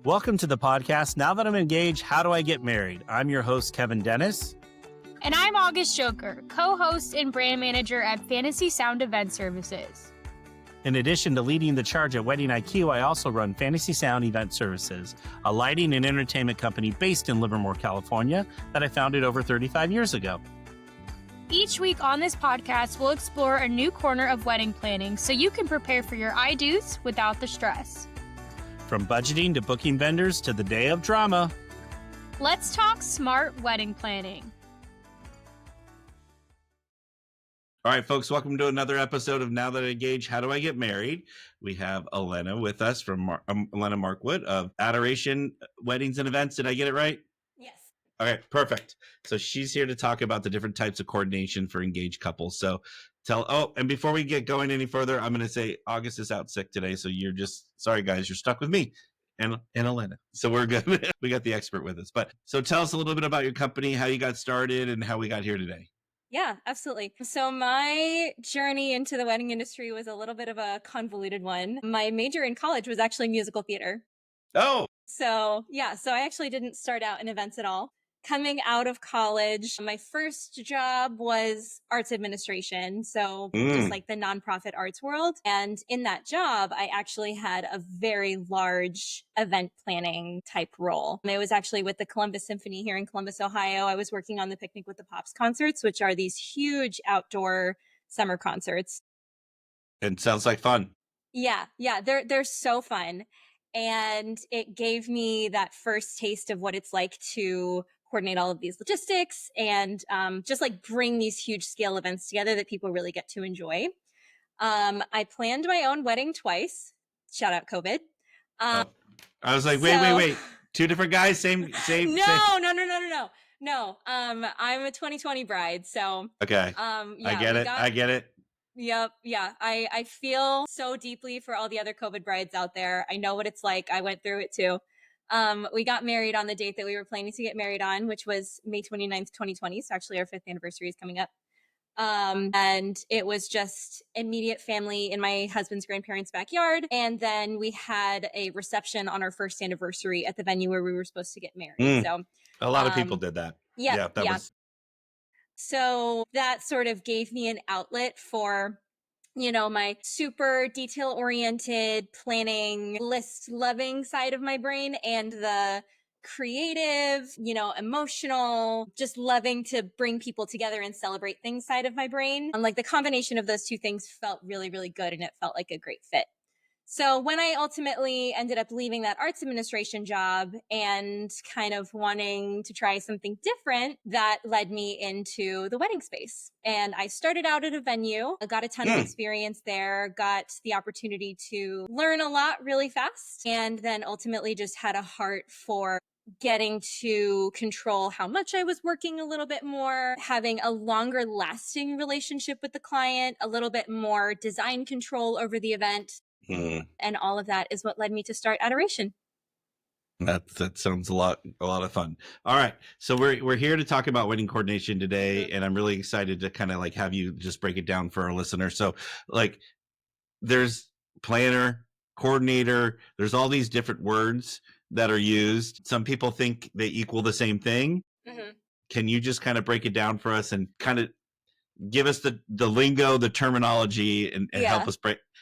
Welcome to the podcast. Now that I'm engaged, how do I get married? I'm your host, Kevin Dennis. And I'm August Joker, co-host and brand manager at Fantasy Sound Event Services. In addition to leading the charge at Wedding IQ, I also run Fantasy Sound Event Services, a lighting and entertainment company based in Livermore, California, that I founded over 35 years ago. Each week on this podcast, we'll explore a new corner of wedding planning so you can prepare for your I-dos without the stress. From budgeting to booking vendors to the day of drama. Let's talk smart wedding planning. All right, folks, welcome to another episode of Now That I Engage, How Do I Get Married? We have Elena with us from Elena Markwood of Adoration Weddings and Events. Did I get it right? Yes. Okay, perfect. So she's here to talk about the different types of coordination for engaged couples. So and before we get going any further, I'm going to say August is out sick today. So sorry guys, you're stuck with me and Elena. So we're good. We got the expert with us. So tell us a little bit about your company, how you got started and how we got here today. Yeah, absolutely. So my journey into the wedding industry was a little bit of a convoluted one. My major in college was actually musical theater. Oh. So I actually didn't start out in events at all. Coming out of college, my first job was arts administration. So just like the nonprofit arts world. And in that job, I actually had a very large event planning type role. It was actually with the Columbus Symphony here in Columbus, Ohio. I was working on the Picnic with the Pops concerts, which are these huge outdoor summer concerts. It sounds like fun. Yeah, they're so fun. And it gave me that first taste of what it's like to coordinate all of these logistics and just like bring these huge scale events together that people really get to enjoy. I planned my own wedding twice. Shout out COVID. I was like, wait. Two different guys, same. No. I'm a 2020 bride. So okay. yeah, I get it. Yep. Yeah. I feel so deeply for all the other COVID brides out there. I know what it's like. I went through it too. We got married on the date that we were planning to get married on, which was May 29th, 2020. So actually our 5th anniversary is coming up. And it was just immediate family in my husband's grandparents' backyard. And then we had a reception on our 1st anniversary at the venue where we were supposed to get married. So a lot of people did that. Yeah. So that sort of gave me an outlet for, my super detail oriented planning list loving side of my brain and the creative, emotional, just loving to bring people together and celebrate things side of my brain. And like the combination of those two things felt really, really good. And it felt like a great fit. So when I ultimately ended up leaving that arts administration job and kind of wanting to try something different, that led me into the wedding space. And I started out at a venue, I got a ton of experience there, got the opportunity to learn a lot really fast, and then ultimately just had a heart for getting to control how much I was working a little bit more, having a longer lasting relationship with the client, a little bit more design control over the event. And all of that is what led me to start Adoration. That sounds a lot of fun. All right. So we're here to talk about wedding coordination today. And I'm really excited to kind of like have you just break it down for our listeners. So like there's planner, coordinator, there's all these different words that are used. Some people think they equal the same thing. Mm-hmm. Can you just kind of break it down for us and kind of give us the lingo, the terminology, and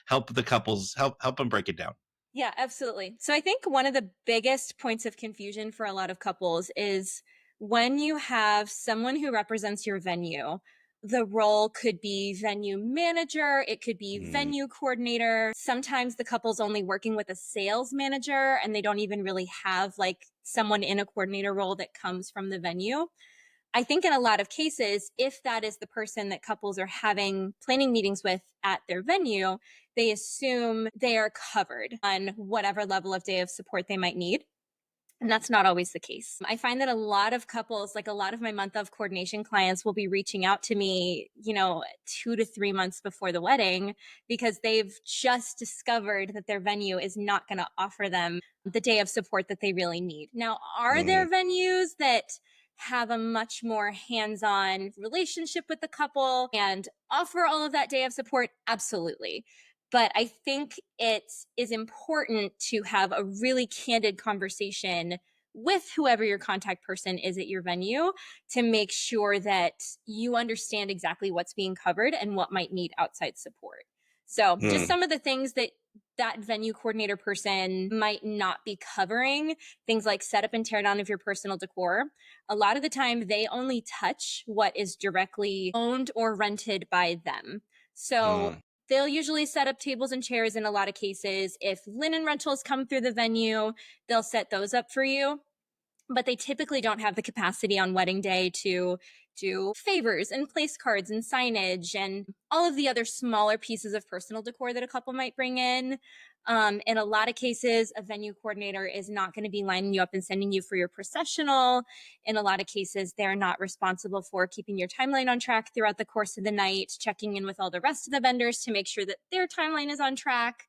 help the couples, help them break it down. Yeah, absolutely. So I think one of the biggest points of confusion for a lot of couples is when you have someone who represents your venue, the role could be venue manager, it could be venue coordinator. Sometimes the couple's only working with a sales manager and they don't even really have like someone in a coordinator role that comes from the venue. I think in a lot of cases, if that is the person that couples are having planning meetings with at their venue, they assume they are covered on whatever level of day of support they might need. And that's not always the case. I find that a lot of couples, like a lot of my month of coordination clients will be reaching out to me, 2 to 3 months before the wedding because they've just discovered that their venue is not going to offer them the day of support that they really need. Now, are there venues that have a much more hands-on relationship with the couple and offer all of that day of support? Absolutely. But I think it is important to have a really candid conversation with whoever your contact person is at your venue to make sure that you understand exactly what's being covered and what might need outside support. So, just some of the things that that venue coordinator person might not be covering, things like setup and teardown of your personal decor. A lot of the time, they only touch what is directly owned or rented by them. So, they'll usually set up tables and chairs in a lot of cases. If linen rentals come through the venue, they'll set those up for you. But they typically don't have the capacity on wedding day to do favors and place cards and signage and all of the other smaller pieces of personal decor that a couple might bring in. In a lot of cases, a venue coordinator is not going to be lining you up and sending you for your processional. In a lot of cases, they're not responsible for keeping your timeline on track throughout the course of the night, checking in with all the rest of the vendors to make sure that their timeline is on track.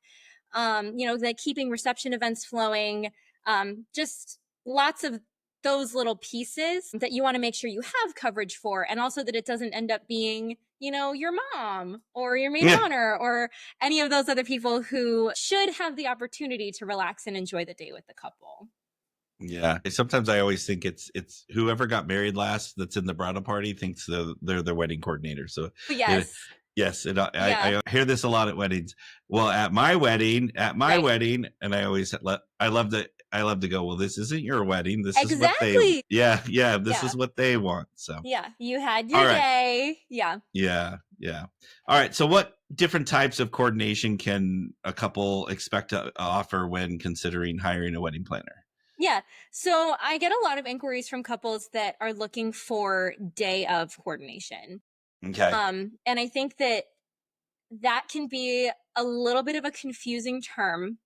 The keeping reception events flowing, just lots of those little pieces that you want to make sure you have coverage for, and also that it doesn't end up being, your mom or your maid of honor or any of those other people who should have the opportunity to relax and enjoy the day with the couple. Yeah. Sometimes I always think it's whoever got married last that's in the bridal party thinks they're the wedding coordinator. So Yes. yes, and I hear this a lot at weddings. Well, at my wedding, and I always I love to go, well, this isn't your wedding. This is what they this is what they want. So yeah, you had your day. Yeah. All right. So what different types of coordination can a couple expect to offer when considering hiring a wedding planner? Yeah. So I get a lot of inquiries from couples that are looking for day of coordination. Okay. And I think that can be a little bit of a confusing term,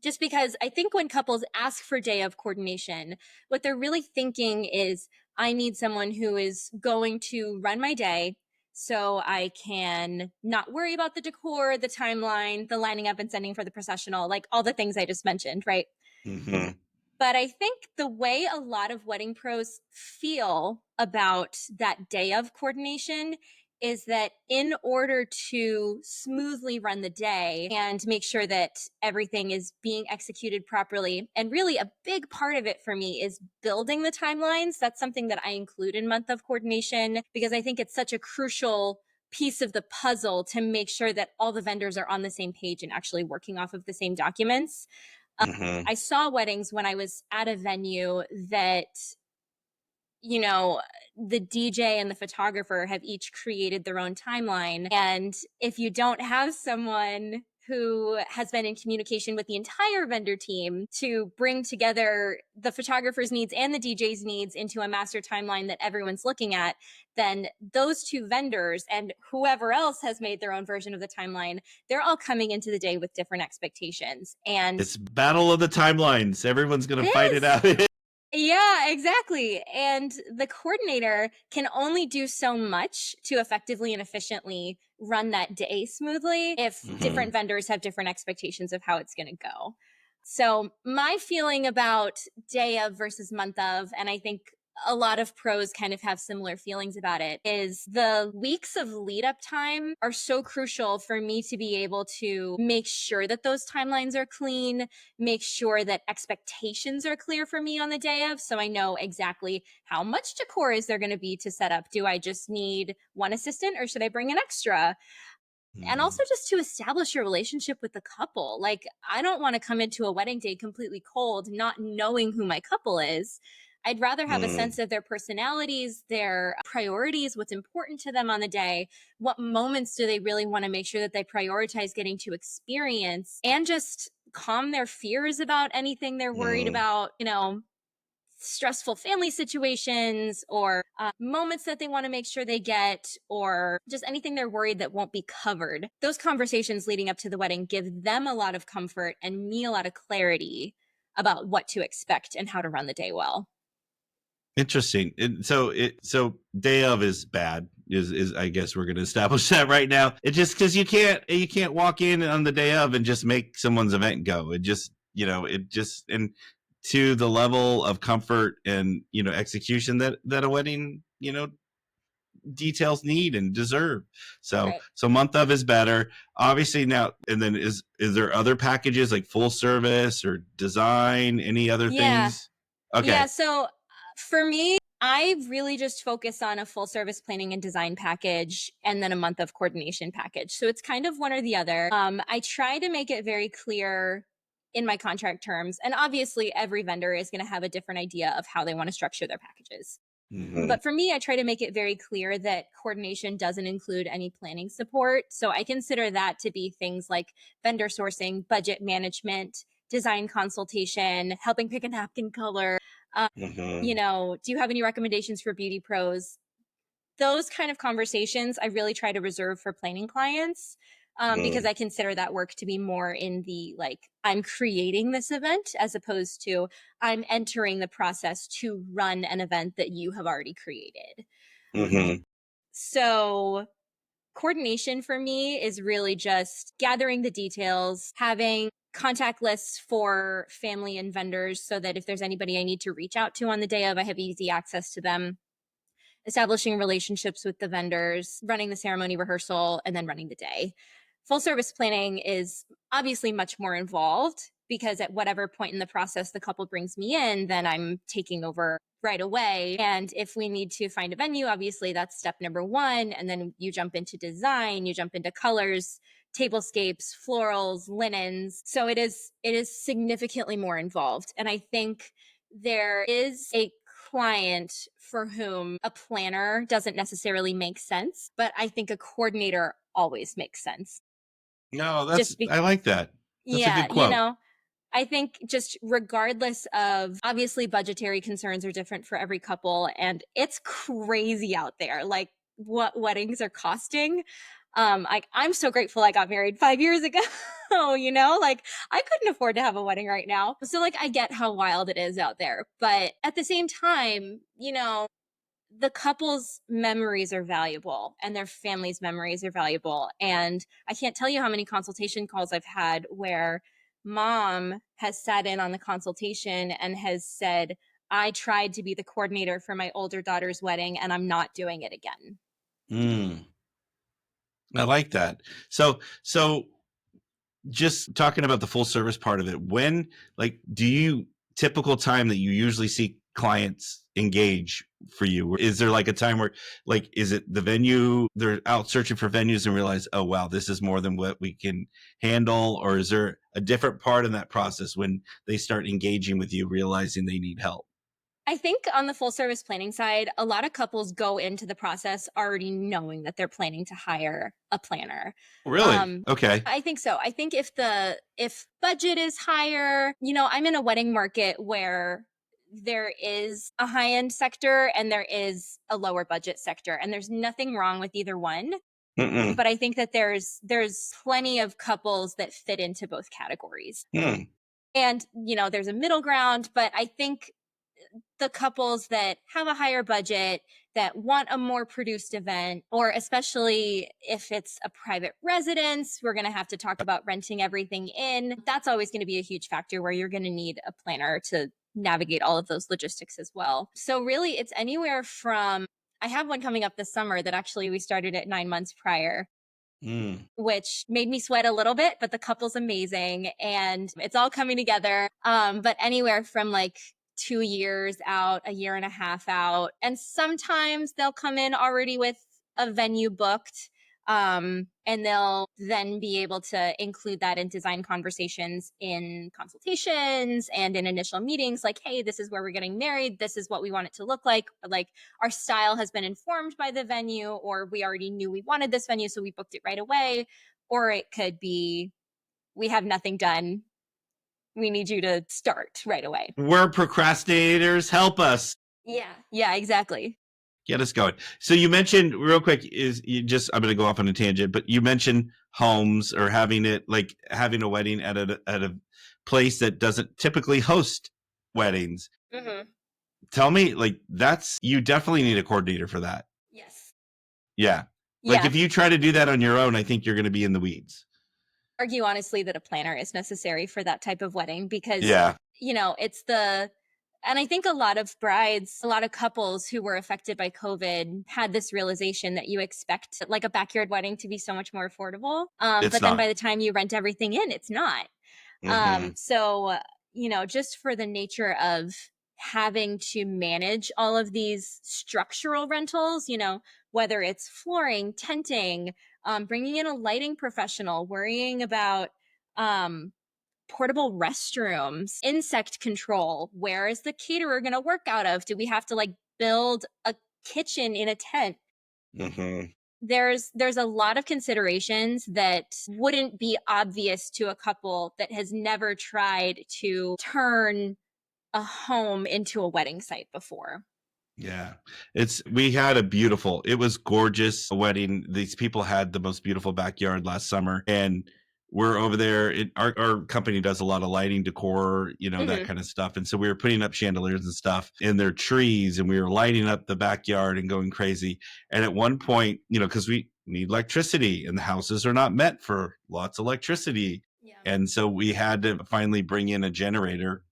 just because I think when couples ask for day of coordination, what they're really thinking is, I need someone who is going to run my day so I can not worry about the decor, the timeline, the lining up and sending for the processional, like all the things I just mentioned, right? Mm-hmm. But I think the way a lot of wedding pros feel about that day of coordination is that in order to smoothly run the day and make sure that everything is being executed properly, and really a big part of it for me is building the timelines. That's something that I include in month of coordination because I think it's such a crucial piece of the puzzle to make sure that all the vendors are on the same page and actually working off of the same documents. I saw weddings when I was at a venue that, the DJ and the photographer have each created their own timeline. And if you don't have someone who has been in communication with the entire vendor team to bring together the photographer's needs and the DJ's needs into a master timeline that everyone's looking at, then those two vendors and whoever else has made their own version of the timeline, they're all coming into the day with different expectations. And it's battle of the timelines. Everyone's going to fight it out. Yeah, exactly. And the coordinator can only do so much to effectively and efficiently run that day smoothly if different vendors have different expectations of how it's going to go. So my feeling about day of versus month of, and I think a lot of pros kind of have similar feelings about it, is the weeks of lead up time are so crucial for me to be able to make sure that those timelines are clean, make sure that expectations are clear for me on the day of, so I know exactly how much decor is there going to be to set up. Do I just need one assistant or should I bring an extra? And also just to establish your relationship with the couple. Like, I don't want to come into a wedding day completely cold, not knowing who my couple is. I'd rather have a sense of their personalities, their priorities, what's important to them on the day, what moments do they really want to make sure that they prioritize getting to experience, and just calm their fears about anything they're worried about, stressful family situations or moments that they want to make sure they get, or just anything they're worried that won't be covered. Those conversations leading up to the wedding give them a lot of comfort and me a lot of clarity about what to expect and how to run the day well. Interesting. And so day of is bad. Is I guess we're going to establish that right now. It just because you can't walk in on the day of and just make someone's event go. It just and to the level of comfort and execution that a wedding details need and deserve. So Right. so month of is better. Obviously now, and then is there other packages like full service or design, any other Yeah. things? Okay. Yeah. So for me, I really just focus on a full service planning and design package and then a month of coordination package. So it's kind of one or the other. I try to make it very clear in my contract terms. And obviously, every vendor is going to have a different idea of how they want to structure their packages. Mhm. But for me, I try to make it very clear that coordination doesn't include any planning support. So I consider that to be things like vendor sourcing, budget management, design consultation, helping pick a napkin color. Mhm. You know, do you have any recommendations for beauty pros? Those kind of conversations I really try to reserve for planning clients, because I consider that work to be more in the like, I'm creating this event as opposed to I'm entering the process to run an event that you have already created. Mhm. So coordination for me is really just gathering the details, having contact lists for family and vendors so that if there's anybody I need to reach out to on the day of, I have easy access to them, establishing relationships with the vendors, running the ceremony rehearsal, and then running the day. Full service planning is obviously much more involved because at whatever point in the process the couple brings me in, then I'm taking over right away. And if we need to find a venue, obviously that's step number one. And then you jump into design, you jump into colors, tablescapes, florals, linens. So it is significantly more involved. And I think there is a client for whom a planner doesn't necessarily make sense, but I think a coordinator always makes sense. No, Just I like that. That's a yeah, good quote. I think just regardless of obviously budgetary concerns are different for every couple and it's crazy out there like what weddings are costing. I'm so grateful I got married 5 years ago. Like I couldn't afford to have a wedding right now. So like I get how wild it is out there, but at the same time, the couple's memories are valuable and their family's memories are valuable. And I can't tell you how many consultation calls I've had where mom has sat in on the consultation and has said, I tried to be the coordinator for my older daughter's wedding and I'm not doing it again. Mm, I like that. So just talking about the full service part of it, when, like, do you typical time that you usually see clients engage for you? Is there like a time where, like, is it the venue, they're out searching for venues and realize, oh, wow, this is more than what we can handle? Or is there a different part in that process when they start engaging with you, realizing they need help? I think on the full service planning side, a lot of couples go into the process already knowing that they're planning to hire a planner. Really? Okay. I think so. I think if budget is higher, I'm in a wedding market where there is a high-end sector and there is a lower budget sector and there's nothing wrong with either one, Mm-mm. but I think that there's plenty of couples that fit into both categories. Hmm. And there's a middle ground, but I think the couples that have a higher budget that want a more produced event, or especially if it's a private residence, we're going to have to talk about renting everything in. That's always going to be a huge factor where you're going to need a planner to navigate all of those logistics as well. So really it's anywhere from, I have one coming up this summer that actually we started at 9 months prior, Mm. which made me sweat a little bit, but the couple's amazing and it's all coming together. But anywhere from like 2 years out, a year and a half out. And sometimes they'll come in already with a venue booked. And they'll then be able to include that in design conversations in consultations and in initial meetings like, hey, this is where we're getting married. This is what we want it to look like. Like our style has been informed by the venue, or we already knew we wanted this venue, so we booked it right away. Or it could be, we have nothing done. We need you to start right away. We're procrastinators. Help us. Yeah, exactly. Get us going. So you mentioned real quick is you just I'm going to go off on a tangent, but you mentioned homes or having it like having a wedding at a place that doesn't typically host weddings. Mm-hmm. Tell me, like, that's you definitely need a coordinator for that. Yes. Yeah. Like Yeah. if you try to do that on your own, I think you're going to be in the weeds. Argue honestly that a planner is necessary for that type of wedding because Yeah. it's the And I think a lot of brides, a lot of couples who were affected by COVID had this realization that you expect like a backyard wedding to be so much more affordable. It's But then not. by the time you rent everything in, it's not. Hmm. So, just for the nature of having to manage all of these structural rentals, whether it's flooring, tenting, bringing in a lighting professional, worrying about, um, portable restrooms, insect control. Where is the caterer going to work out of? Do we have to like build a kitchen in a tent? Hmm. There's a lot of considerations that wouldn't be obvious to a couple that has never tried to turn a home into a wedding site before. Yeah. We had it was gorgeous wedding. These people had the most beautiful backyard last summer. And we're over there. Our company does a lot of lighting decor, that Hmm. kind of stuff. And so we were putting up chandeliers and stuff in their trees and we were lighting up the backyard and going crazy. And at one point, because we need electricity and the houses are not meant for lots of electricity. Yeah. And so we had to finally bring in a generator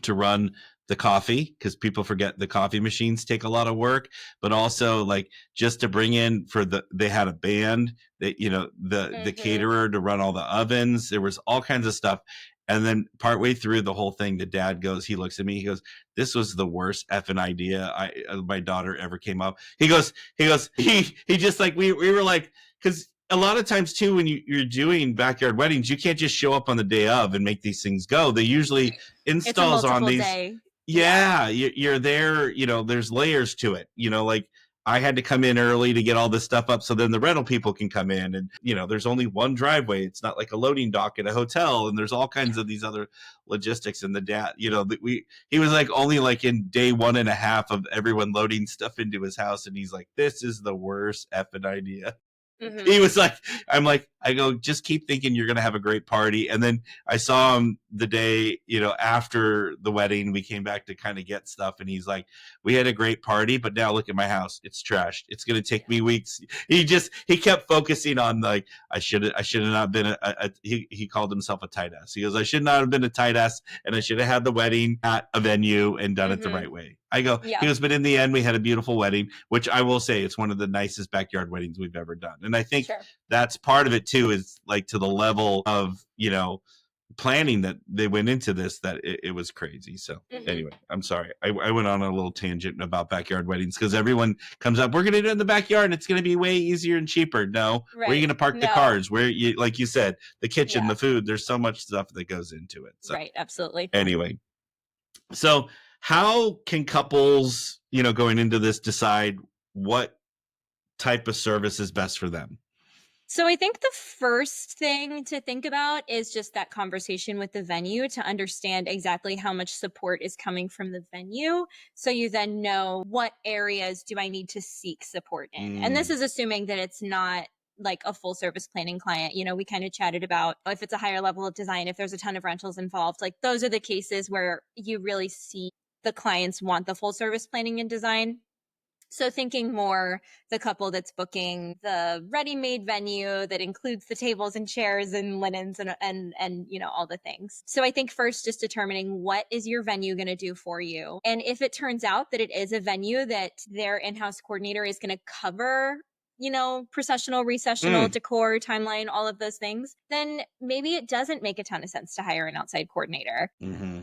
to run the coffee because people forget the coffee machines take a lot of work, but also like just to bring in they had a band that, the Hmm. caterer to run all the ovens. There was all kinds of stuff. And then partway through the whole thing, the dad he looks at me, he goes, "This was the worst effing idea my daughter ever came up." He just like, we were like, because a lot of times too, when you're doing backyard weddings, you can't just show up on the day of and make these things go. They usually It's a installs on multiple these. day. Yeah. Yeah, you're there, there's layers to it, like I had to come in early to get all this stuff up so then the rental people can come in, and there's only one driveway. It's not like a loading dock at a hotel, and there's all kinds of these other logistics. And the dad, that he was like only like in day 1.5 of everyone loading stuff into his house, and he's like, "This is the worst effing idea." Hmm. He was like, I go, "Just keep thinking you're going to have a great party." And then I saw him the day, after the wedding, we came back to kind of get stuff. And he's like, "We had a great party, but now look at my house. It's trashed. It's going to take me weeks." He kept focusing on like, I should have not been he called himself a tight ass. He goes, "I should not have been a tight ass and I should have had the wedding at a venue and done it the Hmm. right way." I go, he Yeah. goes, "But in the end, we had a beautiful wedding," which I will say it's one of the nicest backyard weddings we've ever done. And I think Sure. that's part of it too, is like to the level of, planning that they went into this, that it was crazy. So Hmm. anyway, I'm sorry. I went on a little tangent about backyard weddings because everyone comes up, "We're going to do it in the backyard. And it's going to be way easier and cheaper." No, where are you Right. going to park the No. cars? Where you, like you said, the kitchen, Yeah. the food, there's so much stuff that goes into it. So Right. Absolutely. anyway, so how can couples, going into this, decide what type of service is best for them? So I think the first thing to think about is just that conversation with the venue to understand exactly how much support is coming from the venue. So you then know what areas do I need to seek support in. And this Mm, is assuming that it's not like a full service planning client. We kind of chatted about if it's a higher level of design, if there's a ton of rentals involved, like those are the cases where you really see the clients want the full service planning and design. So thinking more the couple that's booking the ready-made venue that includes the tables and chairs and linens and all the things. So I think first just determining what is your venue going to do for you. And if it turns out that it is a venue that their in-house coordinator is going to cover processional, recessional, mm, decor, timeline, all of those things, then maybe it doesn't make a ton of sense to hire an outside coordinator. mm-hmm,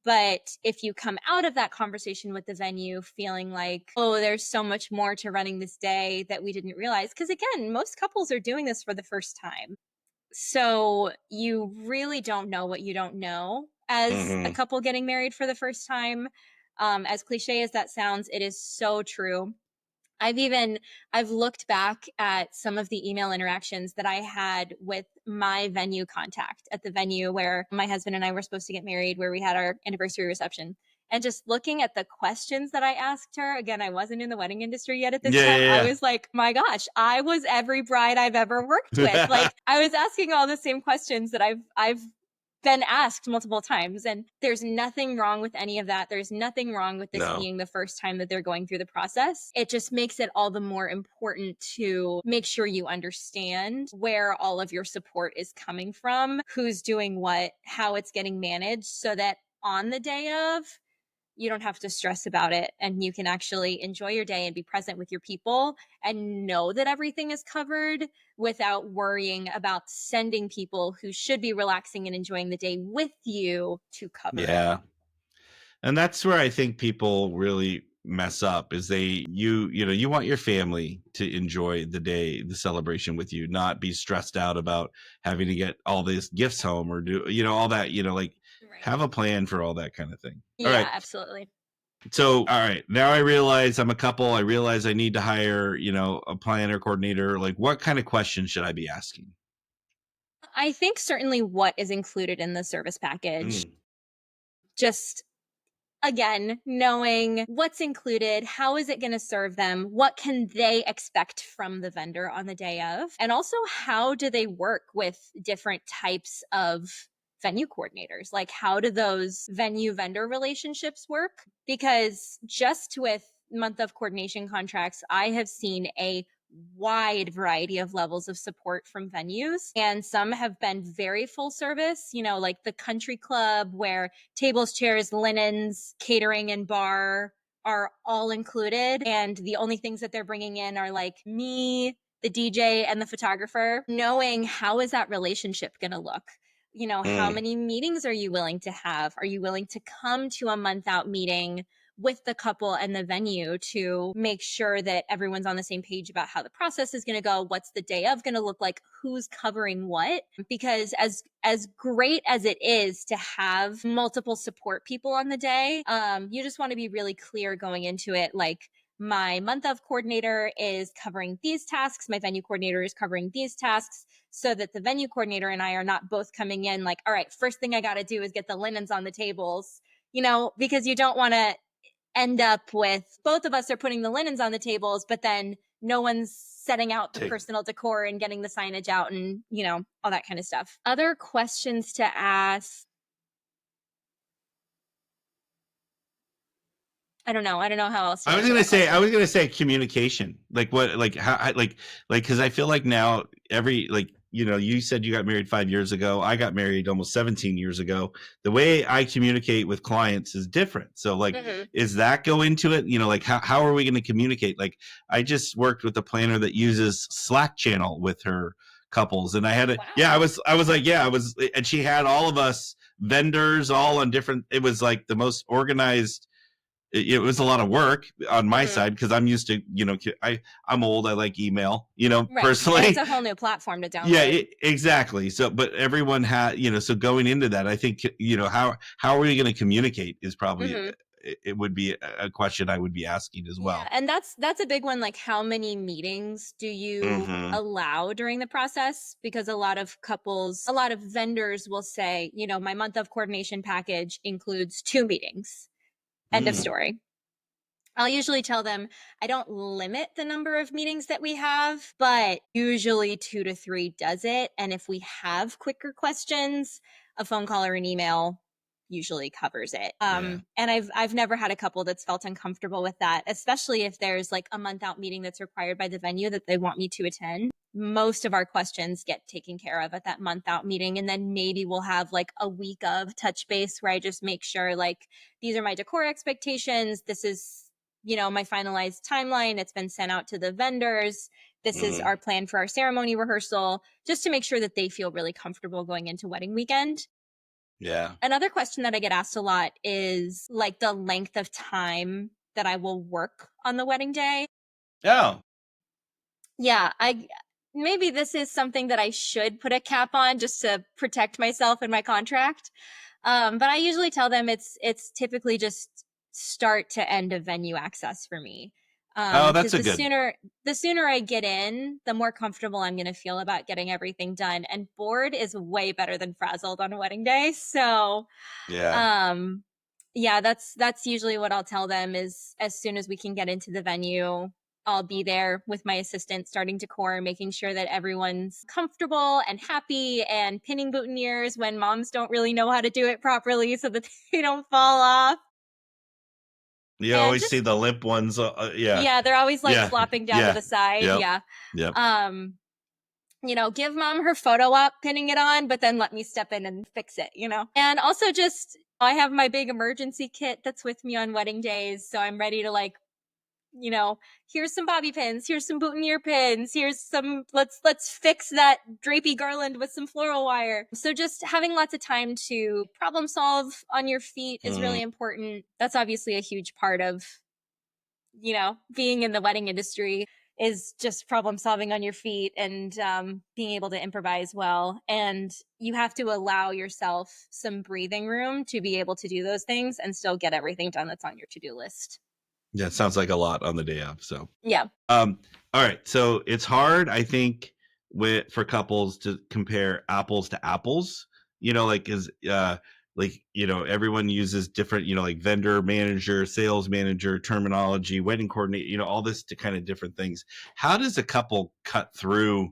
But if you come out of that conversation with the venue feeling like, oh, there's so much more to running this day that we didn't realize, because again, most couples are doing this for the first time. So you really don't know what you don't know as a mm-hmm. couple getting married for the first time. As cliche as that sounds, it is so true. I've looked back at some of the email interactions that I had with my venue contact at the venue where my husband and I were supposed to get married, where we had our anniversary reception. And just looking at the questions that I asked her, again, I wasn't in the wedding industry yet at this Yeah, time. I yeah, was like, my gosh, I was every bride I've ever worked with. yeah. Like I was asking all the same questions that I've been asked multiple times. And there's nothing wrong with any of that. There's nothing wrong with this No. being the first time that they're going through the process. It just makes it all the more important to make sure you understand where all of your support is coming from, who's doing what, how it's getting managed, so that on the day of, you don't have to stress about it, and you can actually enjoy your day and be present with your people and know that everything is covered without worrying about sending people who should be relaxing and enjoying the day with you to cover it. Yeah. And that's where I think people really mess up is you want your family to enjoy the day, the celebration with you, not be stressed out about having to get all these gifts home or do, all that, like Right. have a plan for all that kind of thing. All Yeah, right. absolutely. So, all right, now I realize I'm a couple. I realize I need to hire, a planner coordinator. Like, what kind of questions should I be asking? I think certainly what is included in the service package, Mm, just again, knowing what's included, how is it going to serve them, what can they expect from the vendor on the day of, and also how do they work with different types of venue coordinators? Like, how do those venue vendor relationships work? Because just with month of coordination contracts, I have seen a wide variety of levels of support from venues, and some have been very full service, like the country club where tables, chairs, linens, catering, and bar are all included. And the only things that they're bringing in are like me, the DJ, and the photographer. Knowing how is that relationship going to look? How mm, many meetings are you willing to have? Are you willing to come to a month out meeting with the couple and the venue to make sure that everyone's on the same page about how the process is going to go, what's the day of going to look like, who's covering what? Because as great as it is to have multiple support people on the day, you just want to be really clear going into it, like, my month of coordinator is covering these tasks, my venue coordinator is covering these tasks, so that the venue coordinator and I are not both coming in like, all right, first thing I got to do is get the linens on the tables, because you don't want to end up with both of us are putting the linens on the tables, but then no one's setting out the take personal decor and getting the signage out and, all that kind of stuff. Other questions to ask. I don't know. I don't know how else to answer that question. I was gonna say communication. Like what, like how, because I feel like now you said you got married 5 years ago. I got married almost 17 years ago. The way I communicate with clients is different. So like, is that go into it? Like how are we going to communicate? Like I just worked with a planner that uses Slack channel with her couples, and I had it. Wow. Yeah, and she had all of us vendors all on different. It was like the most organized. It was a lot of work on my side because I'm used to, I'm old. I like email, Right. personally. And it's a whole new platform to download. Yeah, exactly. So, but everyone had, so going into that, I think, how are we going to communicate is probably, it would be a question I would be asking as well. Yeah, and that's a big one. Like, how many meetings do you allow during the process? Because a lot of vendors will say, my month of coordination package includes 2 meetings. End of story. I'll usually tell them I don't limit the number of meetings that we have, but usually 2 to 3 does it. And if we have quicker questions, a phone call or an email usually covers it. And I've never had a couple that's felt uncomfortable with that, especially if there's like a month out meeting that's required by the venue that they want me to attend. Most of our questions get taken care of at that month out meeting. And then maybe we'll have like a week of touch base where I just make sure, like, these are my decor expectations. This is, my finalized timeline. It's been sent out to the vendors. This is our plan for our ceremony rehearsal, just to make sure that they feel really comfortable going into wedding weekend. Yeah. Another question that I get asked a lot is like the length of time that I will work on the wedding day. Oh. Yeah, maybe this is something that I should put a cap on just to protect myself in my contract. But I usually tell them it's typically just start to end of venue access for me. That's a good. The sooner I get in, the more comfortable I'm going to feel about getting everything done. And bored is way better than frazzled on a wedding day. So, yeah, that's usually what I'll tell them is as soon as we can get into the venue, I'll be there with my assistant starting decor, making sure that everyone's comfortable and happy, and pinning boutonnieres when moms don't really know how to do it properly so that they don't fall off. You always see the limp ones. Yeah, they're always like flopping down to the side. Yep. Give mom her photo op, pinning it on, but then let me step in and fix it, And also just I have my big emergency kit that's with me on wedding days, so I'm ready to like, here's some bobby pins, here's some boutonniere pins, here's some let's fix that drapey garland with some floral wire. So just having lots of time to problem solve on your feet is really important. That's obviously a huge part of, being in the wedding industry, is just problem solving on your feet and being able to improvise well. And you have to allow yourself some breathing room to be able to do those things and still get everything done that's on your to-do list. Yeah, it sounds like a lot on the day of. So Yeah. all right. So it's hard, I think, for couples to compare apples to apples. Everyone uses different, like vendor manager, sales manager terminology, wedding coordinator, all this to kind of different things. How does a couple cut through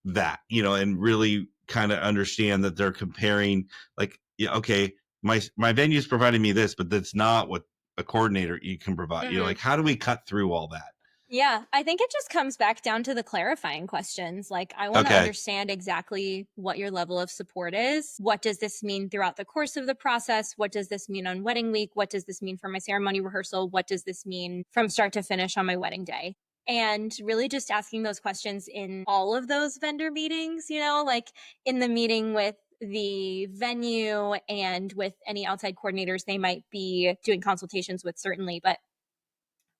that, and really kind of understand that they're comparing, like, okay, my venue's providing me this, but that's not what a coordinator you can provide. Like, how do we cut through all that? Yeah, I think it just comes back down to the clarifying questions. Like, I want to understand exactly what your level of support is. What does this mean throughout the course of the process? What does this mean on wedding week? What does this mean for my ceremony rehearsal? What does this mean from start to finish on my wedding day? And really just asking those questions in all of those vendor meetings, like in the meeting with the venue and with any outside coordinators they might be doing consultations with, certainly, but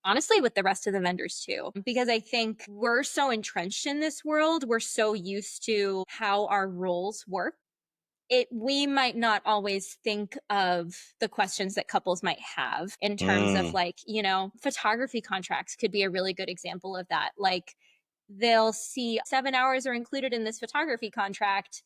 honestly with the rest of the vendors too, because I think we're so entrenched in this world. We're so used to how our roles work. We might not always think of the questions that couples might have in terms of like, photography contracts could be a really good example of that. Like, they'll see 7 hours are included in this photography contract.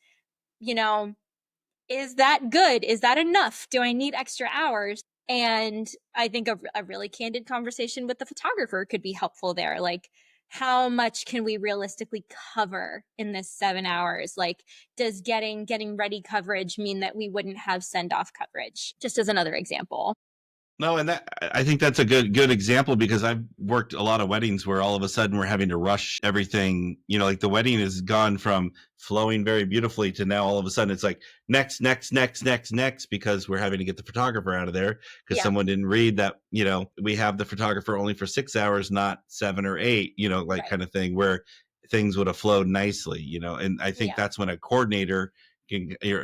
Is that good? Is that enough? Do I need extra hours? And I think a really candid conversation with the photographer could be helpful there. Like, how much can we realistically cover in this 7 hours? Like, does getting ready coverage mean that we wouldn't have send off coverage? Just as another example. No, and I think that's a good example, because I've worked a lot of weddings where all of a sudden we're having to rush everything. Like the wedding has gone from flowing very beautifully to now all of a sudden it's like next, because we're having to get the photographer out of there because someone didn't read that, we have the photographer only for 6 hours, not 7 or 8, kind of thing, where things would have flowed nicely, and I think that's when a coordinator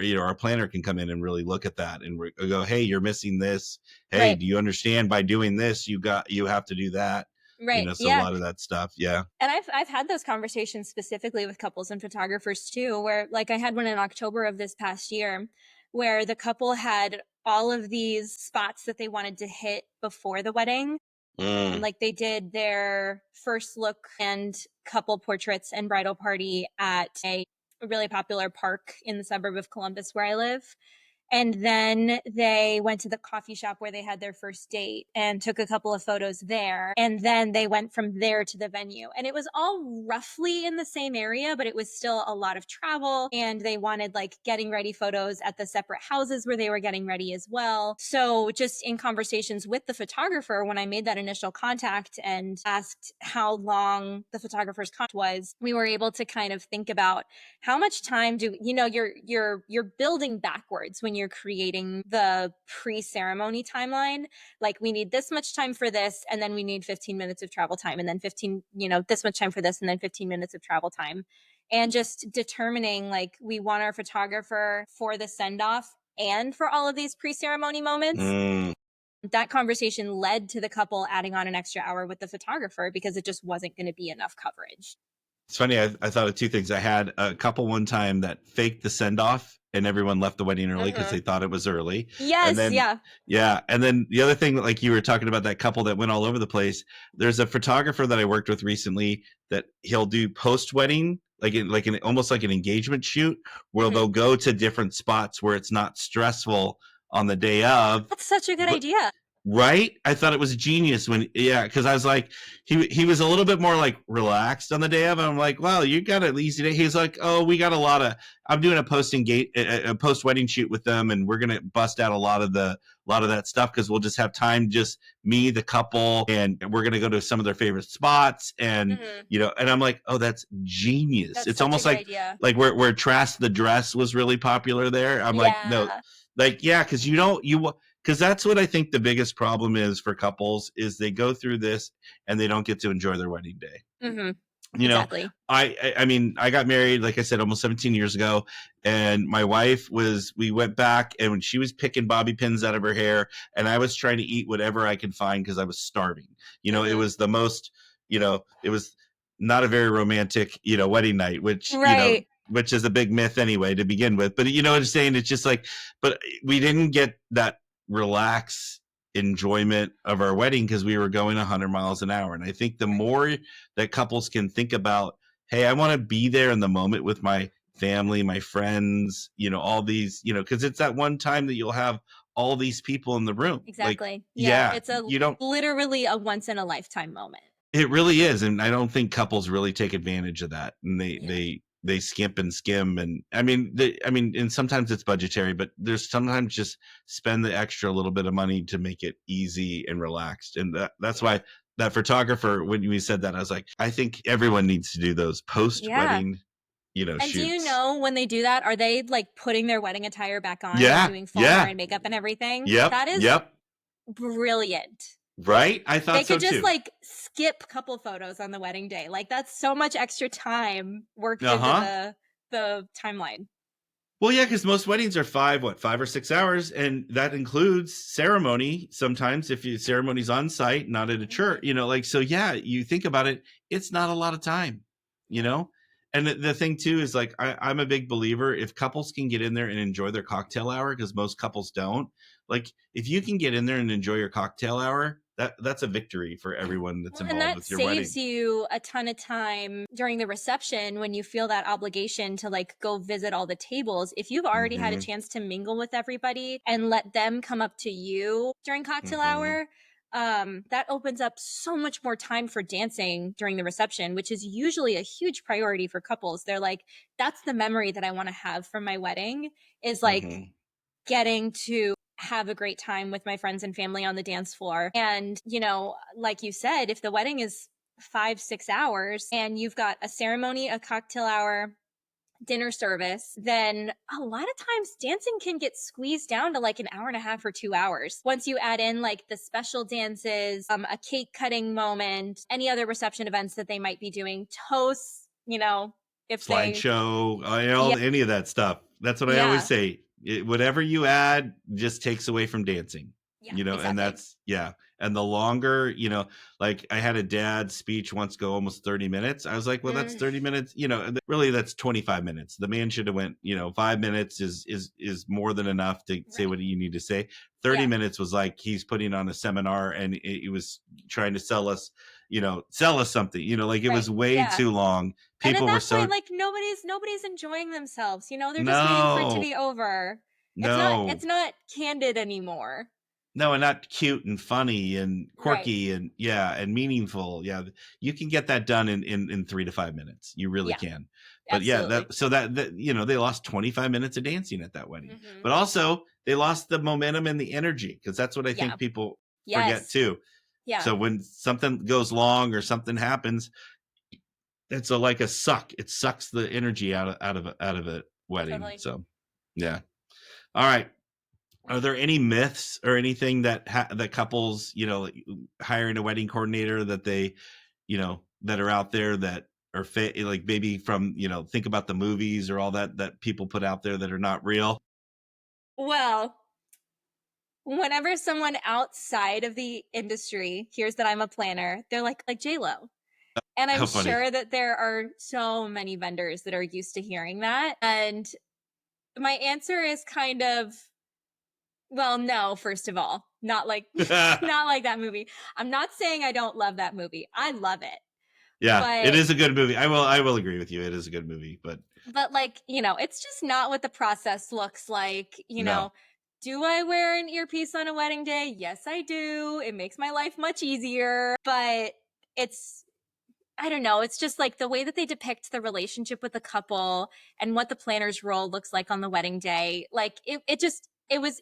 our planner can come in and really look at that and go, hey, you're missing this. Hey, do you understand by doing this, you have to do that. Right. So a lot of that stuff. Yeah. And I've had those conversations specifically with couples and photographers too, where like I had one in October of this past year where the couple had all of these spots that they wanted to hit before the wedding. Like, they did their first look and couple portraits and bridal party at a really popular park in the suburb of Columbus where I live. And then they went to the coffee shop where they had their first date and took a couple of photos there. And then they went from there to the venue. And it was all roughly in the same area, but it was still a lot of travel. And they wanted like getting ready photos at the separate houses where they were getting ready as well. So just in conversations with the photographer, when I made that initial contact and asked how long the photographer's contract was, we were able to kind of think about how much time you're building backwards when you're creating the pre-ceremony timeline. Like, we need this much time for this, and then we need 15 minutes of travel time, and then this much time for this, and then 15 minutes of travel time. And just determining, like, we want our photographer for the send-off and for all of these pre-ceremony moments. That conversation led to the couple adding on an extra hour with the photographer because it just wasn't going to be enough coverage. It's funny. I thought of two things. I had a couple one time that faked the send off and everyone left the wedding early because they thought it was early. Yes. And then, yeah. And then the other thing, like you were talking about, that couple that went all over the place. There's a photographer that I worked with recently that he'll do post wedding, almost like an engagement shoot, where they'll go to different spots where it's not stressful on the day of. That's such a good idea. Right? I thought it was genius because I was like, he was a little bit more like relaxed on the day of. And I'm like, wow, you got an easy day. He's like, oh, we got I'm doing a post wedding shoot with them, and we're gonna bust out a lot of that stuff because we'll just have time, just me, the couple, and we're gonna go to some of their favorite spots, and and I'm like, oh, that's genius. It's almost like where Trask the Dress was really popular there. I'm like, no. Like, yeah, because because that's what I think the biggest problem is for couples is they go through this and they don't get to enjoy their wedding day. Mm-hmm. You know, Exactly. I mean, I got married, like I said, almost 17 years ago, and my wife we went back, and when she was picking bobby pins out of her hair, and I was trying to eat whatever I could find because I was starving. It Mm-hmm. was the most, it was not a very romantic, wedding night, Right. which is a big myth anyway to begin with. But you know what I'm saying? It's just like, but we didn't get that relax enjoyment of our wedding because we were going 100 miles an hour. And I think the more that couples can think about, hey, I want to be there in the moment with my family, my friends, all these, because it's that one time that you'll have all these people in the room. Like, Exactly. Yeah. yeah, It's you don't, literally a once in a lifetime moment. it really is. And I don't think couples really take advantage of that. And they skimp and skim. And I mean, and sometimes it's budgetary, but there's sometimes just spend the extra little bit of money to make it easy and relaxed. And that's why that photographer, when you said that, I was like, I think everyone needs to do those post wedding, And shoots. do you know when they do that, are they like putting their wedding attire back on Yeah. and doing full hair and makeup and everything? Yep. That is Yep. Brilliant. Right? I thought they could so just too. like skip couple photos on the wedding day. Like that's so much extra time worked into the timeline. Well, yeah, because most weddings are 5 or 6 hours, and that includes ceremony. Sometimes, if your ceremony's on site, not at a church, so yeah, you think about it, it's not a lot of time, And the thing too is like I'm a big believer if couples can get in there and enjoy their cocktail hour, because most couples don't. Like if you can get in there and enjoy your cocktail hour, that's a victory for everyone that's involved with your wedding. And that saves you a ton of time during the reception when you feel that obligation to like go visit all the tables. If you've already had a chance to mingle with everybody and let them come up to you during cocktail hour, that opens up so much more time for dancing during the reception, which is usually a huge priority for couples. They're like, that's the memory that I want to have from my wedding, is like getting to have a great time with my friends and family on the dance floor. And, like you said, if the wedding is 5-6 hours and you've got a ceremony, a cocktail hour, dinner service, then a lot of times dancing can get squeezed down to like an hour and a half or 2 hours. Once you add in like the special dances, a cake cutting moment, any other reception events that they might be doing, toasts, if slideshow, any of that stuff. That's what I always say. Whatever you add just takes away from dancing. Exactly. And that's and the longer, like I had a dad's speech once go almost 30 minutes. I was like, well, that's 30 minutes, really that's 25 minutes. The man should have went, 5 minutes is more than enough to say what you need to say. 30 minutes was like he's putting on a seminar and he was trying to sell us something, like it was way too long. People were so point, like nobody's enjoying themselves, they're just waiting for it to be over. It's not candid anymore. No, and not cute and funny and quirky and and meaningful. Yeah, you can get that done in 3 to 5 minutes. You really can. But absolutely. They lost 25 minutes of dancing at that wedding. But also they lost the momentum and the energy, because that's what I think people forget too. Yeah. So when something goes long or something happens, it's like a suck. It sucks the energy out of a wedding. Totally. So, yeah. All right. Are there any myths or anything that that couples, hiring a wedding coordinator that they, that are out there that are like maybe from, think about the movies or all that people put out there that are not real? Well, whenever someone outside of the industry hears that I'm a planner, they're like J-Lo. And I'm sure that there are so many vendors that are used to hearing that. And my answer is kind of, well, no, first of all, not like that movie. I'm not saying I don't love that movie. I love it. Yeah, it is a good movie. I will agree with you. It is a good movie, but like, it's just not what the process looks like. Do I wear an earpiece on a wedding day? Yes, I do. It makes my life much easier, but I don't know. It's just like the way that they depict the relationship with the couple and what the planner's role looks like on the wedding day. Like it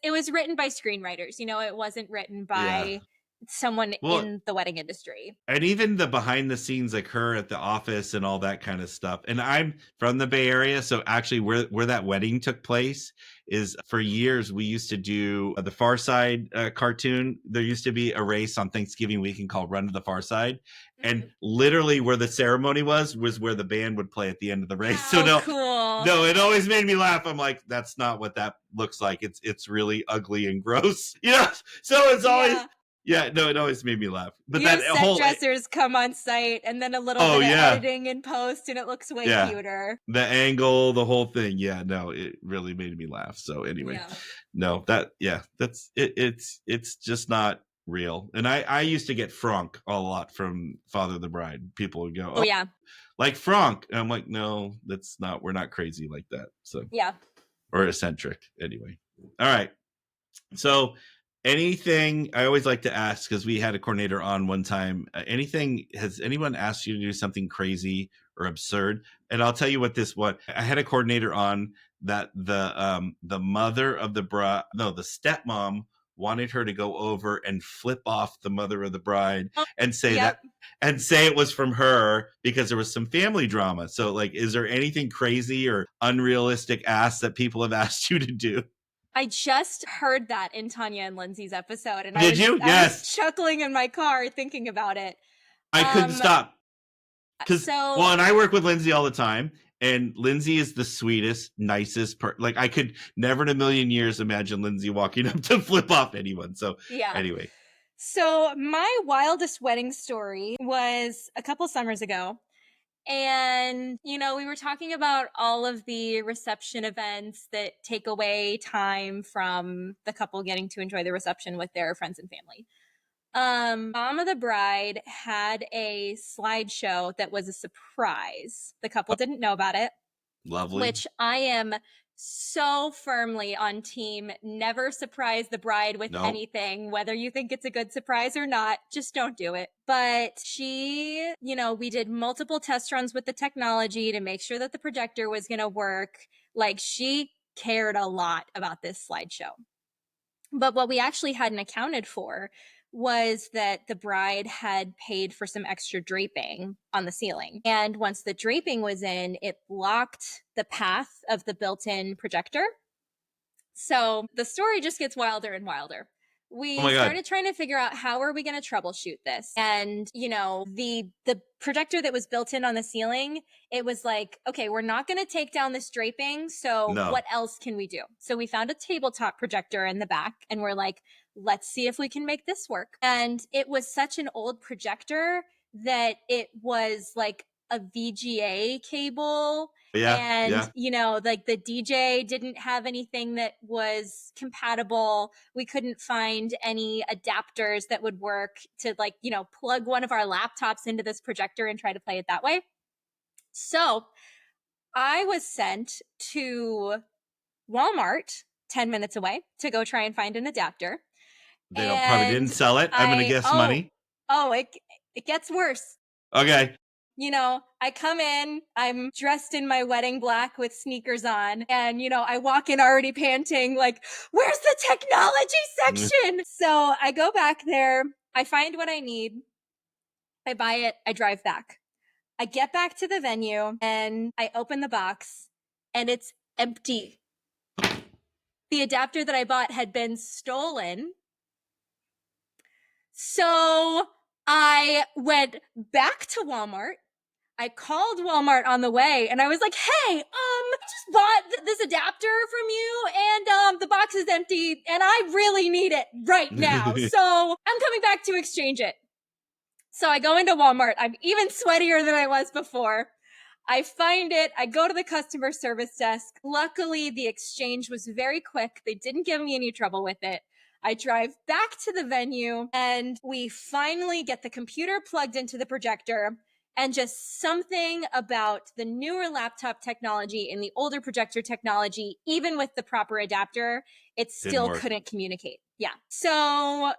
was written by screenwriters, it wasn't written by someone Well, in the wedding industry. and even the behind the scenes, like her at the office and all that kind of stuff. And I'm from the Bay Area, so actually where that wedding took place is, for years we used to do the Far Side cartoon. There used to be a race on Thanksgiving weekend called Run to the Far Side, and literally where the ceremony was where the band would play at the end of the race. So Cool. no, it always made me laugh. I'm like, that's not what that looks like. It's really ugly and gross, So it's always. Yeah, no, it always made me laugh. But you that have set whole dressers come on site, and then a little bit of editing in post, and it looks way cuter. The angle, the whole thing. Yeah, no, it really made me laugh. So anyway, no, that's it. It's just not real. And I used to get Franck a lot from Father of the Bride. People would go, oh yeah, like Franck, and I'm like, no, that's not. We're not crazy like that. So or eccentric anyway. All right, so. Anything I always like to ask, because we had a coordinator on one time, has anyone asked you to do something crazy or absurd? And I'll tell you what this one, I had a coordinator on that the mother of the the stepmom wanted her to go over and flip off the mother of the bride and say it was from her because there was some family drama. So like, is there anything crazy or unrealistic asks that people have asked you to do? I just heard that in Tanya and Lindsay's episode, and Did you? Yes. I was chuckling in my car thinking about it. I couldn't stop. And I work with Lindsay all the time, and Lindsay is the sweetest, nicest like, I could never in a million years imagine Lindsay walking up to flip off anyone. So anyway. So my wildest wedding story was a couple summers ago. And, we were talking about all of the reception events that take away time from the couple getting to enjoy the reception with their friends and family. Mom of the bride had a slideshow that was a surprise. The couple didn't know about it. Lovely. Which I am so firmly on team never surprise the bride with anything, whether you think it's a good surprise or not, just don't do it. But she, we did multiple test runs with the technology to make sure that the projector was going to work. Like, she cared a lot about this slideshow. But what we actually hadn't accounted for was that the bride had paid for some extra draping on the ceiling. And once the draping was in, it blocked the path of the built-in projector. So the story just gets wilder and wilder. We started trying to figure out how are we going to troubleshoot this. And, the projector that was built in on the ceiling, it was like, okay, we're not going to take down this draping. So what else can we do? So we found a tabletop projector in the back, and we're like, let's see if we can make this work. And it was such an old projector that it was like a VGA cable. Like the DJ didn't have anything that was compatible. We couldn't find any adapters that would work to plug one of our laptops into this projector and try to play it that way. So I was sent to Walmart 10 minutes away to go try and find an adapter. They probably didn't sell it. I'm going to guess money. Oh, it gets worse. Okay. I come in, I'm dressed in my wedding black with sneakers on, and, I walk in already panting, like, where's the technology section? So I go back there, I find what I need, I buy it, I drive back. I get back to the venue, and I open the box, and it's empty. The adapter that I bought had been stolen. So I went back to Walmart. I called Walmart on the way, and I was like, hey, I just bought this adapter from you, and the box is empty, and I really need it right now. So I'm coming back to exchange it. So I go into Walmart. I'm even sweatier than I was before. I find it. I go to the customer service desk. Luckily, the exchange was very quick. They didn't give me any trouble with it. I drive back to the venue, and we finally get the computer plugged into the projector, and just something about the newer laptop technology and the older projector technology, even with the proper adapter, it still couldn't communicate. Yeah. So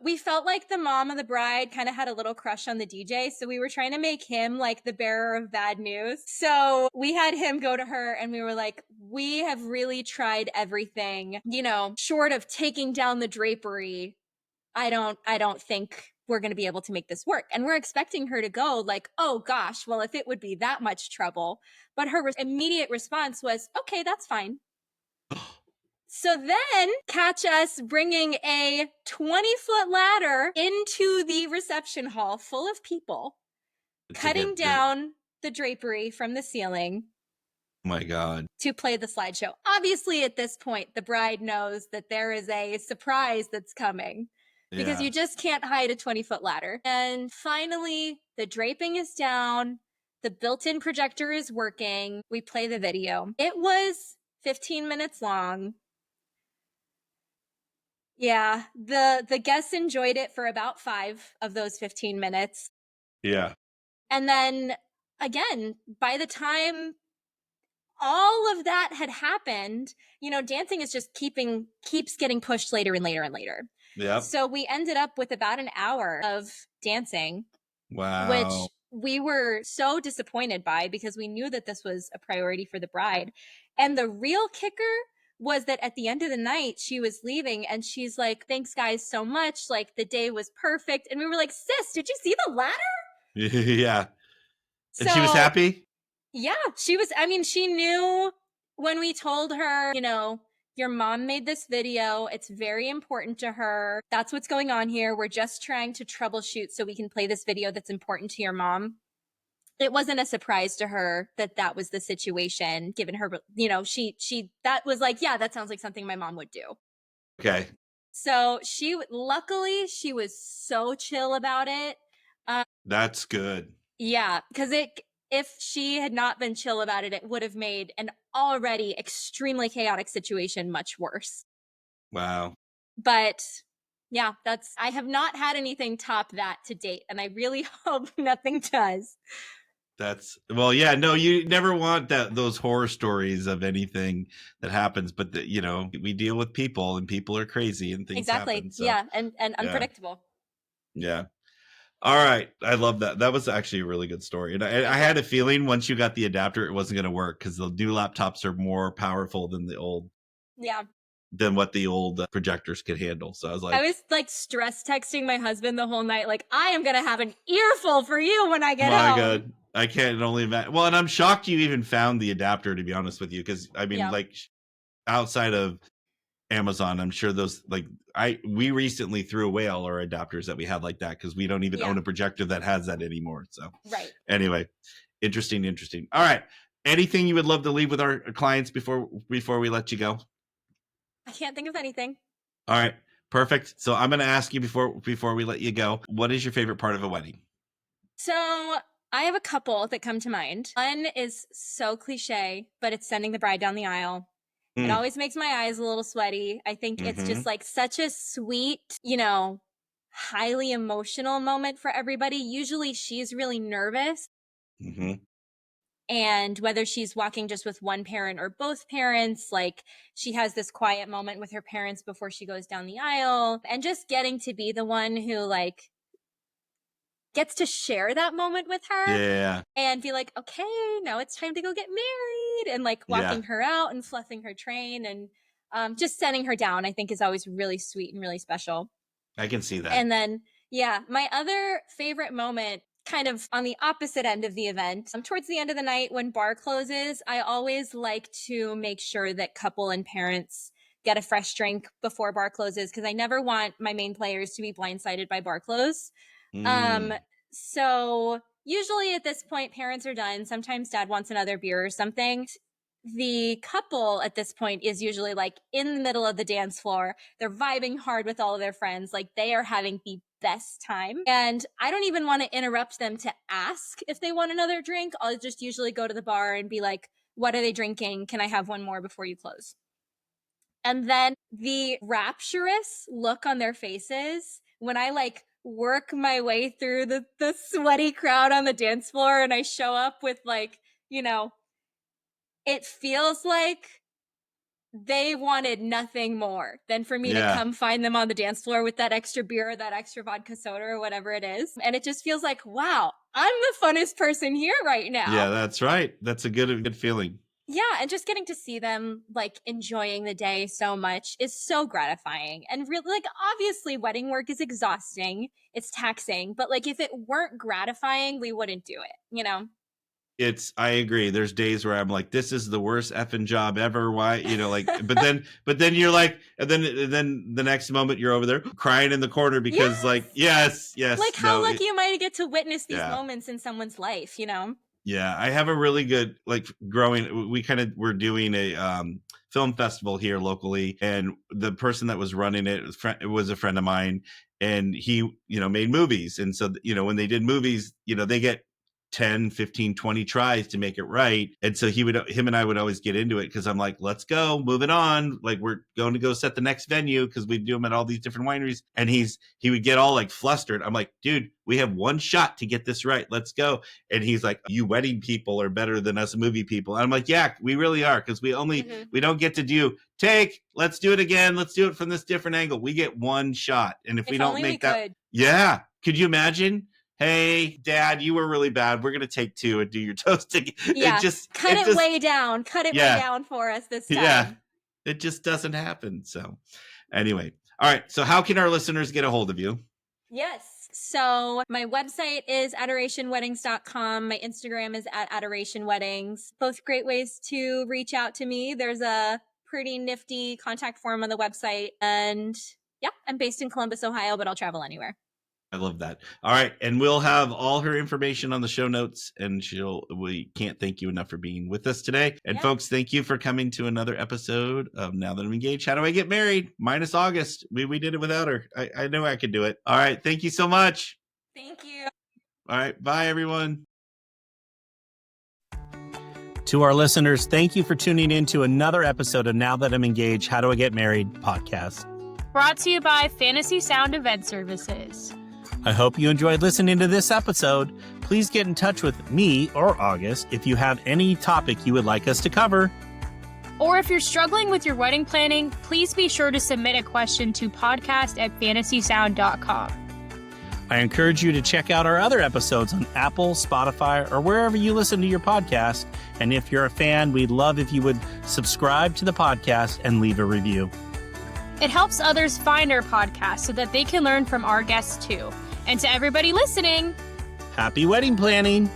we felt like the mom of the bride kind of had a little crush on the DJ. So we were trying to make him like the bearer of bad news. So we had him go to her, and we were like, we have really tried everything, short of taking down the drapery. I don't think we're going to be able to make this work. And we're expecting her to go like, oh gosh, well, if it would be that much trouble. But her immediate response was, okay, that's fine. So then catch us bringing a 20-foot ladder into the reception hall full of people, cutting down the drapery from the ceiling. Oh my God. To play the slideshow. Obviously, at this point, the bride knows that there is a surprise that's coming because you just can't hide a 20-foot ladder. And finally, the draping is down. The built-in projector is working. We play the video. It was 15 minutes long. Yeah, the guests enjoyed it for about 5 of those 15 minutes. Yeah. And then again, by the time all of that had happened, you know, dancing is just keeps getting pushed later and later and later. Yeah. So we ended up with about an hour of dancing. Wow. Which we were so disappointed by because we knew that this was a priority for the bride. And the real kicker was that at the end of the night, she was leaving and she's like, thanks guys so much. Like the day was perfect. And we were like, sis, did you see the ladder? Yeah. And So, she was happy? Yeah, she was. I mean, she knew when we told her, you know, your mom made this video. It's very important to her. That's what's going on here. We're just trying to troubleshoot so we can play this video that's important to your mom. It wasn't a surprise to her that that was the situation, given her, you know, that was like, yeah, that sounds like something my mom would do. Okay. So luckily, she was so chill about it. That's good. Yeah, because if she had not been chill about it, it would have made an already extremely chaotic situation much worse. Wow. But yeah, I have not had anything top that to date, and I really hope nothing does. Well, yeah, no, you never want those horror stories of anything that happens, but you know, we deal with people and people are crazy and things happen. So, yeah, and unpredictable. Yeah. All right. I love that. That was actually a really good story. And I had a feeling once you got the adapter, it wasn't going to work because the new laptops are more powerful than what the old projectors could handle. So I was like stress texting my husband the whole night. Like, I am going to have an earful for you when I get home. My God. I can't only imagine. Well, and I'm shocked you even found the adapter, to be honest with you. Cause I mean, like outside of Amazon, I'm sure those we recently threw away all our adapters that we had like that because we don't even own a projector that has that anymore. So anyway, interesting. All right. Anything you would love to leave with our clients before we let you go? I can't think of anything. All right. Perfect. So I'm going to ask you before we let you go, what is your favorite part of a wedding? So I have a couple that come to mind. One is so cliche, but it's sending the bride down the aisle. It always makes my eyes a little sweaty. I think it's just like such a sweet, you know, highly emotional moment for everybody. Usually she's really nervous. And whether she's walking just with one parent or both parents, like she has this quiet moment with her parents before she goes down the aisle, and just getting to be the one who like gets to share that moment with her and be like, okay, now it's time to go get married, and like walking her out and fluffing her train and just sending her down, I think is always really sweet and really special. I can see that. And then, my other favorite moment, kind of on the opposite end of the event, towards the end of the night when bar closes, I always like to make sure that couple and parents get a fresh drink before bar closes because I never want my main players to be blindsided by bar close. So usually at this point, parents are done. Sometimes dad wants another beer or something. The couple at this point is usually like in the middle of the dance floor. They're vibing hard with all of their friends. Like they are having the best time. And I don't even want to interrupt them to ask if they want another drink. I'll just usually go to the bar and be like, what are they drinking? Can I have one more before you close? And then the rapturous look on their faces when I like work my way through the sweaty crowd on the dance floor and I show up with like, you know, it feels like they wanted nothing more than for me to come find them on the dance floor with that extra beer or that extra vodka soda or whatever it is. And it just feels like, wow, I'm the funnest person here right now. Yeah, that's right. That's a good feeling. Yeah, and just getting to see them like enjoying the day so much is so gratifying. And really, like, obviously wedding work is exhausting, it's taxing, but like if it weren't gratifying, we wouldn't do it, you know? I agree. There's days where I'm like, this is the worst effing job ever. Why, like, but then you're like, and then the next moment you're over there crying in the corner because yes. Like how no, lucky am I to get to witness these Yeah. moments in someone's life, you know? Yeah, I have a really good we're doing a film festival here locally, and the person that was running it was a friend of mine, and he made movies, and so when they did movies, they get 10, 15, 20 tries to make it right. And so him and I would always get into it because I'm like, let's go, moving on. Like, we're going to go set the next venue because we do them at all these different wineries. And he would get all like flustered. I'm like, dude, we have one shot to get this right. Let's go. And he's like, you wedding people are better than us movie people. And I'm like, yeah, we really are. Because we don't get to do let's do it again. Let's do it from this different angle. We get one shot. And if we don't make that, yeah. Could you imagine? Hey, Dad, you were really bad. We're going to take 2 and do your toasting. Yeah, cut it way down for us this time. Yeah, it just doesn't happen. So anyway, all right. So how can our listeners get a hold of you? Yes. So my website is adorationweddings.com. My Instagram is @adorationweddings. Both great ways to reach out to me. There's a pretty nifty contact form on the website. And yeah, I'm based in Columbus, Ohio, but I'll travel anywhere. I love that. All right. And we'll have all her information on the show notes, and we can't thank you enough for being with us today. And folks, thank you for coming to another episode of Now That I'm Engaged, How Do I Get Married? Minus August. We did it without her. I knew I could do it. All right. Thank you so much. Thank you. All right. Bye, everyone. To our listeners, thank you for tuning in to another episode of Now That I'm Engaged, How Do I Get Married podcast. Brought to you by Fantasy Sound Event Services. I hope you enjoyed listening to this episode. Please get in touch with me or August if you have any topic you would like us to cover. Or if you're struggling with your wedding planning, please be sure to submit a question to podcast@fantasysound.com. I encourage you to check out our other episodes on Apple, Spotify, or wherever you listen to your podcast. And if you're a fan, we'd love if you would subscribe to the podcast and leave a review. It helps others find our podcast so that they can learn from our guests too. And to everybody listening, happy wedding planning!